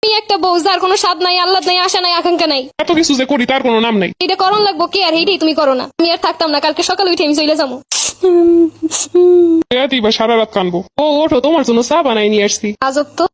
আমি একটা বউ যার কোনো স্বাদ নাই, আহ্লাদ নাই, আশা নাই, আকাঙ্ক্ষা নাই। এত কিছু যে করি তার কোনো নাম নাই। এটা করণ লাগবো কি আর এইটাই তুমি করো না। আমি আর থাকতাম না, কালকে সকালে উঠে আমি চলে যাবো। এবার সারা রাত কানবো। ও ওঠো, তোমার জন্য চা বানাই নিয়ে আসছি। আজব তো।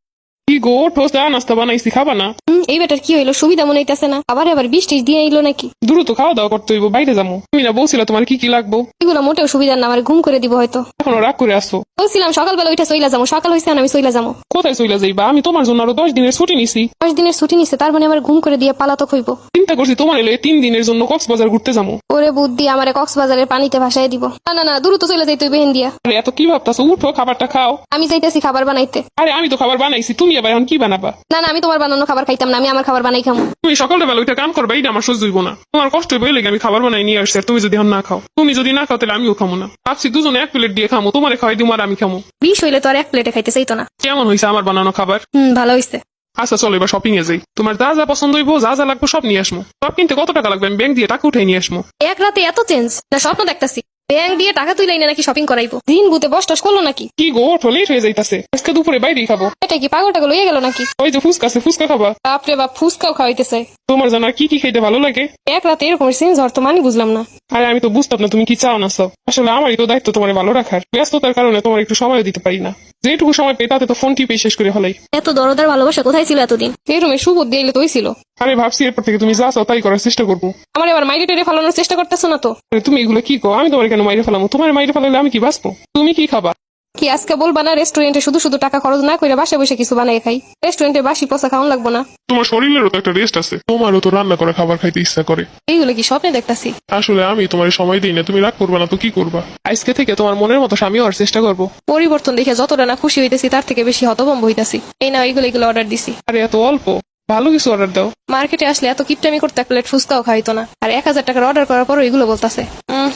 কি গো, ওঠো, চা নাস্তা বানাইছি, খাবা না? এই বেটার কি হইলো, সুবিধা মনে হইতেছে না। আবার বৃষ্টি দিয়ে এলো নাকি? দ্রুত খাওয়া দাওয়া করতে হইব, বাইরে যাবো। তুমি না বলছিলা তোমার কি কি লাগবো? এগুলো মোটেও সুবিধা না, আমার ঘুম করে দিব হয়তো। এখনো রাগ করে আসছো? বলছিলাম সকালবেলা উঠে চলে যাবো, সকাল হয়েছে আমি চলে যাবো। কোথায় চলে যাইবা? আমি তোমার জন্য আরো 10 দিনের ছুটি নিছি। 10 দিনের ছুটি নিচ্ছে, তার মানে আমার ঘুম করে দিয়ে পালাতক হইব। চিন্তা করছি তোমার এলে 3 দিনের জন্য কক্সবাজার ঘুরতে যাবো। ওরে বুদ্ধি, আমারে কক্সবাজারের পানিতে ভাসায় দিব। না না না, দ্রুত চলে যাই তুই বেহেন দিয়া। আরে এত কি ভাবতাছো? উঠো, খাবারটা খাও। আমি চাইতেছি খাবার বানাইতে। আরে আমি তো খাবার বানাইছি, তুমি আবার এখন কি বানাবা? না না, আমি তোমার বানানো খাবার খাইতাম না, আমি আমার খাবার বানাই খামো। তুমি সকালবেলা ওইটা কাম করবা, এটা আমার সহ্য হইব না। তোমার কষ্ট হইব লেগে আমি খাবার বানাই নিয়ে আসছি, আর তুমি যদি এখন না খাও, তুমি যদি না খাও তাহলে আমিও খামো না। ভাবছি দুজনে 1 প্লেট দিয়ে খামো, তোমারে খাওয়াই দিব আর আমি খামো। বিষ হইলে তো আর 1 প্লেটে খাইতে চাইতো না। কেমন হয়েছে আমার বানানো খাবার? ভালো হইছে। আচ্ছা চলো এবার শপিং এ যাই। তোমার যা যা পছন্দ হইব, যা যা লাগবে সব নিয়ে আসবো। সব কিনতে কত টাকা লাগবে আমি ব্যাংক দিয়ে টাকা উঠাই নিয়ে আসবো। এক রাতে এত চেঞ্জ না, স্বপ্ন দেখতাছি। ব্যাংক দিয়ে টাকা তুইলাই না নাকি শপিং করাইবো? দিন ভূতে বস টস করলো নাকি? কি গো, ওঠো, লেট হয়ে যাইতাছে। আজকে দুপুরে বাইরেই খাবো। এটা কি পাগল টাগল হয়ে গেল নাকি? ওই যে ফুচকা আছে, ফুচকা খাবা? বাপরে বাপ, ফুচকাও খাওয়াইতেছে। তোমার জানার কি কি খাইতে ভালো লাগে? এক রাতে এরকম চেঞ্জ হওয়ার তো মানে বুঝলাম না। আরে আমি তো বুঝতাম না তুমি কি চাও না চাও। আসলে আমারই তো দায়িত্ব তোমার ভালো রাখার। ব্যস্ততার কারণে তোমার একটু সময় দিতে পারি না। যেটুকু সময় পেয়ে তাতে তো ফোন টিপে শেষ করে ফেলাই। এত দরদার ভালোবাসা কোথায় ছিল এতদিন? এরকম সুবুদ্ধি এলে তোই ছিল। আরে ভাবছি এরপর থেকে তুমি যা চাও তাই করার চেষ্টা করবো। আমার এবার মাইরে টেরে ফালানোর চেষ্টা করতেছো না তো? আরে তুমি এগুলো কি কো? আমি তোমার কেন মাইরে ফেলামো? তোমার মাইরে ফেলালে আমি কি বাঁচবো? তুমি কি খাবা? কি আজকে বলবা না রেস্টুরেন্টে শুধু শুধু টাকা খরচ না করে বাসা বসে কিছু বানাই খাই? রেস্টুরেন্টে বাসি পচা খাওয়ান লাগবো না? তোমার শরীরেরও তো একটা রেস্ট আছে। তোমারও তো রান্না করা খাবার খাইতে ইচ্ছা করে। এইগুলো কি স্বপ্নে দেখতাছি? আসলে আমি তোমার সময় দিই না, তুমি রাগ করবা না তো কি করবা? আজকে থেকে তোমার মনের মতো স্বামী হওয়ার চেষ্টা করবো। পরিবর্তন দেখে যতটা না খুশি হইতেছি তার থেকে বেশি হতভম্ব হইতাছি। এই না, এগুলো অর্ডার দিছি। আরে এত অল্প? ভালো কিছু অর্ডার দাও। মার্কেটে আসলে এত কিপটামি করতে 1 প্লেট ফুচকাও খাইতো না, আর 1000 টাকার অর্ডার করার পরও এগুলো বলতাছে।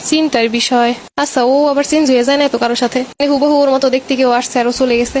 চিন্তার বিষয়। আচ্ছা, ও আবার চেঞ্জ হয়ে যায় না তো কারোর সাথে? হুবহু ওর মতো দেখতে কেউ আসছে আর ও চলে গেছে।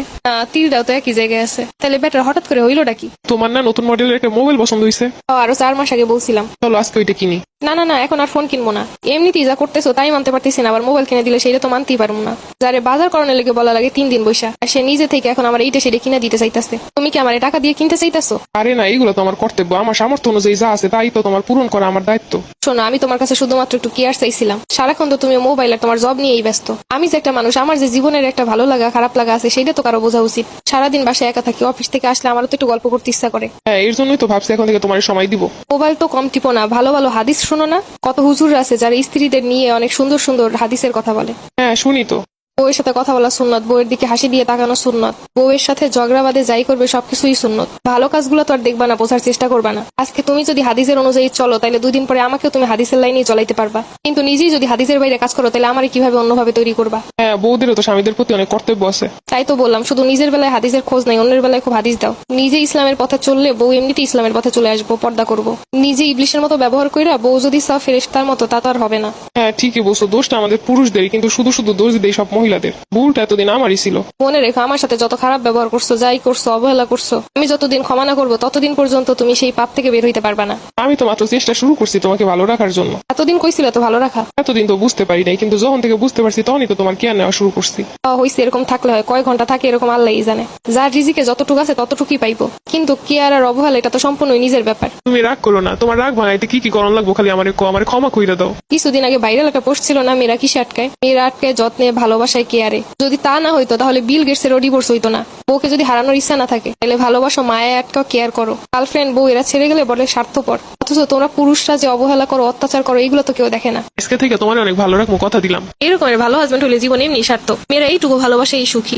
তীরটাও তো একই জায়গায় আছে, তাহলে বেটার হঠাৎ করে হইলোটা কি? তোমার না নতুন মডেলের একটা মোবাইল পছন্দ হয়েছে? আরো 4 মাস আগে বলছিলাম। চলো আজকে ওইটা কিনি। না না না, এখন আর ফোন কিনবো না। এমনিতেই যা করতেছো তাই মানতে পারতেছি না, আবার মোবাইল কিনে দিলে সেটা তো মানতেই পারবো না। যারে বাজার করানোর লেগে বলা লাগে 3 দিন বৈশা, আর সে নিজে থেকে এখন আমার এইটা সেটা কিনে দিতে চাইতেছে। তুমি কি আমার টাকা দিয়ে কিনতে চাইতেছো? আরে না, এগুলো তো আমার কর্তব্য। আমার সামর্থ্য অনুযায়ী যা আছে তাই তো তোমার পূরণ করা আমার দায়িত্ব। শোনো, আমি তোমার কাছে শুধুমাত্র একটু কেয়ার চাইছিলাম। সারাক্ষণ তো তুমি মোবাইল আর তোমার জব নিয়েই ব্যস্ত। আমি যে একটা মানুষ, আমার যে জীবনের একটা ভালো লাগা খারাপ লাগা আছে সেটা তো কারো বোঝা উচিত। সারাদিন বাসায় একা থাকি, অফিস থেকে আসলে আমারও তো একটু গল্প করতে ইচ্ছা করে। হ্যাঁ, এর জন্যই তো ভাবছি এখন থেকে তোমার সময় দিব। মোবাইল তো কম টিপো না, ভালো ভালো হাদিস শোনো না। কত হুজুর আছে যারা স্ত্রীদের নিয়ে অনেক সুন্দর সুন্দর হাদিসের কথা বলে। হ্যাঁ শুনি তো। বউয়ের সাথে কথা বলা সুন্নত, বউয়ের দিকে হাসি দিয়ে তাকানো সুন্নত, বউয়ের সাথে ঝগড়া বাদে যাই করবে সবকিছুই সুন্নত। ভালো কাজগুলো তো আর দেখবা না, বোঝার চেষ্টা করবা না। আজকে তুমি যদি হাদিসের অনুযায়ী চলো তাহলে 2 দিন পরে আমাকেও তুমি হাদিসের লাইনেই চলাইতে পারবা, কিন্তু নিজেই যদি হাদিসের বাইরে কাজ করো তাহলে আমারে কিভাবে অন্যভাবে তৈরি করবা? হ্যাঁ, বউদেরও তো স্বামীদের প্রতি অনেক কর্তব্য আছে। তাই তো বললাম, শুধু নিজের বেলায় হাদিসের খোঁজ নাই, অন্যের বেলায় খুব হাদিস দাও। নিজে ইসলামের পথে চললে বউ এমনিতেই ইসলামের পথে চলে আসবো, পর্দা করবো। নিজে ইবলিশের মতো ব্যবহার কইরা বউ যদি সব ফেরেশতার মতো, তা তো আর হবে না। হ্যাঁ ঠিকই বলছো, দোষটা আমাদের পুরুষদেরই, কিন্তু শুধু শুধু দোষ দেই সব মহিলাদের। ভুলটা এতদিন আমারই ছিল। মনে রেখো, আমার সাথে যত খারাপ ব্যবহার করছো, যাই করছো, অবহেলা করছো, আমি যতদিন ক্ষমা না করবো ততদিন পর্যন্ত তুমি সেই পাপ থেকে বের হইতে পারবা না। আমি তো মাত্র চেষ্টা শুরু করছি তোমাকে ভালো রাখার জন্য। এতদিন কইছিল তো ভালো রাখা? এতদিন তো বুঝতে পারি নাই, কিন্তু যখন থেকে বুঝতে পারছি তখনই তো তোমার কেয়ার নেওয়া শুরু করছি। হইছে, এরকম থাকলে হয়? কয় ঘন্টা থাকে এরকম আল্লাহই জানে। যার রিজিকে যতটুকু আছে ততটুকুই পাইবো, কিন্তু কেয়ার আর অবহেলা এটা তো সম্পূর্ণই নিজের ব্যাপার। তুমি রাগ করো না, তোমার রাগ ভাঙাইতে কি কি করণ লাগবো খালি আমারে ক্ষমা কইরা দাও। কিছুদিন আগে ভাইরাল একটা পোস্ট ছিল না, মেয়েরা কিসে আটকায়? মেয়েরা আটকায় যত্নে, ভালোবাসায়, কেয়ারে। যদি তা না হইতো তাহলে বিল গেটসেরও ডিভোর্স হইতো না। বউকে যদি হারানোর ইচ্ছা না থাকে তাহলে ভালোবাসো, মায়া আটকাও, কেয়ার করো। গার্লফ্রেন্ড বউ এরা ছেড়ে গেলে বলে স্বার্থপর, অথচ তোমরা পুরুষরা যে অবহেলা করো, অত্যাচার করো, এগুলো তো কেউ দেখে না। আজকে থেকে তোমার অনেক ভালো রাখবো, কথা দিলাম। এরকমের ভালো হাজবেন্ড হলে জীবন এমনি সার্থক। মেয়েরা এইটুকু ভালোবাসে এই সুখী।